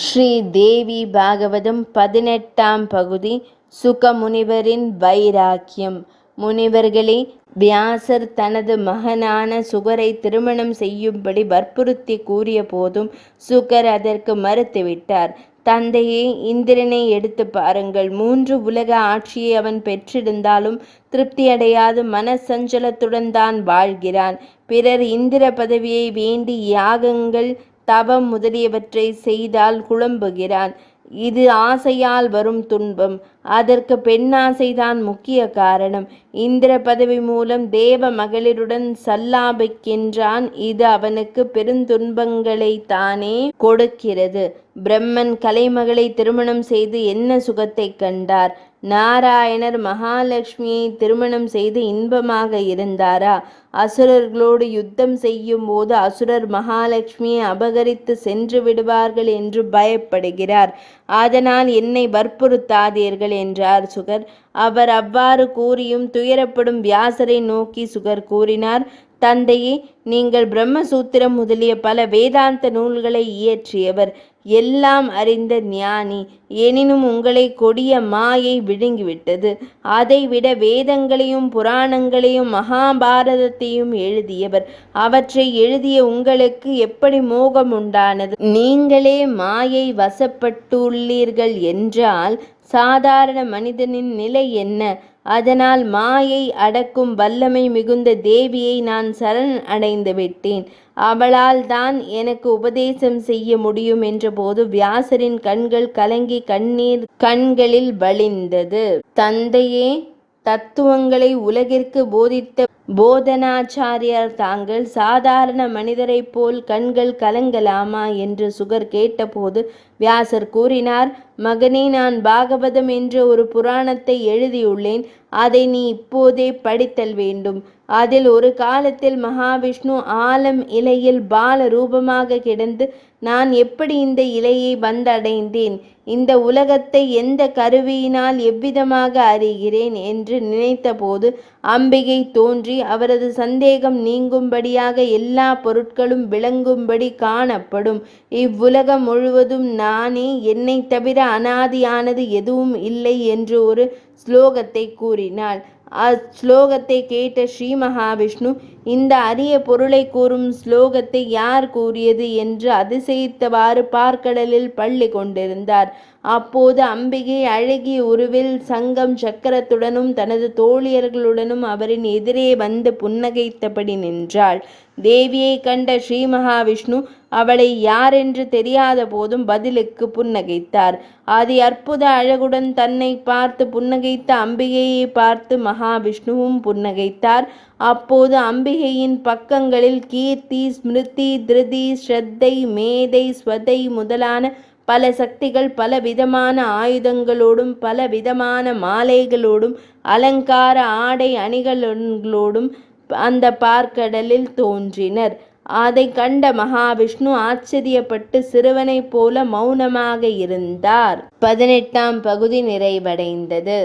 ஸ்ரீ தேவி பாகவதம் 18ஆம் பகுதி. சுகமுனிவரின் வைராக்கியம். முனிவர்களே, வியாசர் தனது மகனான சுகரை திருமணம் செய்யும்படி வற்புறுத்தி கூறிய போதும் சுகர் அதற்கு மறுத்துவிட்டார். தந்தையே, இந்திரனை எடுத்து பாருங்கள். 3 உலக ஆட்சியை அவன் பெற்றிருந்தாலும் திருப்தியடையாத மனசஞ்சலத்துடன் தான் வாழ்கிறான். பிறர் இந்திர பதவியை வேண்டி யாகங்கள் தவம் முதலியவற்றை செய்தால் குழம்புகிறான். இது ஆசையால் வரும் துன்பம். அதற்கு பெண்ணாசைதான் முக்கிய காரணம். இந்திர பதவி மூலம் தேவ மகளிருடன் சல்லாபிக்கின்றான். இது அவனுக்கு பெருந்துன்பங்களைத்தானே கொடுக்கிறது. பிரம்மன் கலைமகளை திருமணம் செய்து என்ன சுகத்தை கண்டார்? நாராயணர் மகாலட்சுமியை திருமணம் செய்து இன்பமாக இருந்தாரா? அசுரர்களோடு யுத்தம் செய்யும் போது அசுரர் மகாலட்சுமியை அபகரித்து சென்று விடுவார்கள் என்று பயப்படுகிறார். அதனால் என்னை வற்புறுத்தாதீர்கள் என்றார் சுகர். அவர் அவ்வாறு கூறியும் துயரப்படும் வியாசரை நோக்கி சுகர் கூறினார், தந்தையே, நீங்கள் பிரம்மசூத்திரம் முதலிய பல வேதாந்த நூல்களை இயற்றியவர், எல்லாம் அறிந்த ஞானி. எனினும் உங்களை கொடிய மாயை விழுங்கிவிட்டது. அதைவிட வேதங்களையும் புராணங்களையும் மகாபாரதத்தையும் எழுதியவர். அவற்றை எழுதிய உங்களுக்கு எப்படி மோகம் உண்டானது? நீங்களே மாயை வசப்பட்டுள்ளீர்கள் என்றால் சாதாரண மனிதனின் நிலை என்ன? அதனால் மாயை அடக்கும் வல்லமை மிகுந்த தேவியை நான் சரண் அடைந்து விட்டேன். அவளால் தான் எனக்கு உபதேசம் செய்ய முடியும் என்றபோது வியாசரின் கண்கள் கலங்கி கண்ணீர் கண்களில் வழிந்தது. தந்தையே, தத்துவங்களை உலகிற்கு போதித்த போதனாச்சாரியார் தாங்கள் சாதாரண மனிதரைப் போல் கண்கள் கலங்கலாமா என்று சுகர் கேட்டபோது வியாசர் கூறினார், மகனே, நான் பாகவதம் என்ற ஒரு புராணத்தை எழுதியுள்ளேன். அதை நீ இப்போதே படித்தல் வேண்டும். அதில் ஒரு காலத்தில் மகாவிஷ்ணு ஆலம் இலையில் பால ரூபமாக கிடந்து நான் எப்படி இந்த இலையை வந்தடைந்தேன், இந்த உலகத்தை எந்த கருவியினால் எவ்விதமாக அறிகிறேன் என்று நினைத்தபோது அம்பிகை தோன்றி அவரது சந்தேகம் நீங்கும்படியாக எல்லா பொருட்களும் விளங்கும்படி காணப்படும். இவ்வுலகம் முழுவதும் நானே, என்னை தவிர அனாதியானது எதுவும் இல்லை என்று ஒரு ஸ்லோகத்தை கூறினாள். அஸ்லோகத்தை கேட்ட ஸ்ரீ மகாவிஷ்ணு, இந்த அரிய பொருளை கூறும் ஸ்லோகத்தை யார் கூறியது என்று அதிசயித்தவாறு பார்க்கடலில் பள்ளி கொண்டிருந்தார். அப்போது அம்பிகை அழகிய உருவில் சங்கம் சக்கரத்துடனும் தனது தோழியர்களுடனும் அவரின் எதிரே வந்து புன்னகைத்தபடி நின்றாள். தேவியை கண்ட ஸ்ரீ மகாவிஷ்ணு அவளை யாரென்று தெரியாத போதும் பதிலுக்கு புன்னகைத்தார். அதி அற்புத அழகுடன் தன்னை பார்த்து புன்னகைத்த அம்பிகையை பார்த்து மகாவிஷ்ணுவும் புன்னகைத்தார். அப்போது அம்பிகையின் பக்கங்களில் கீர்த்தி, ஸ்மிருதி, திருதி, ஸ்ரத்தை, மேதை, ஸ்வதை முதலான பல சக்திகள் பல விதமான ஆயுதங்களோடும் பல விதமான மாலைகளோடும் அலங்கார ஆடை அணிகளோடும் அந்த பார்க்கடலில் தோன்றினர். அதை கண்ட மகாவிஷ்ணு ஆச்சரியப்பட்டு சிறுவனைப் போல மௌனமாக இருந்தார். 18ஆம் பகுதி நிறைவடைந்தது.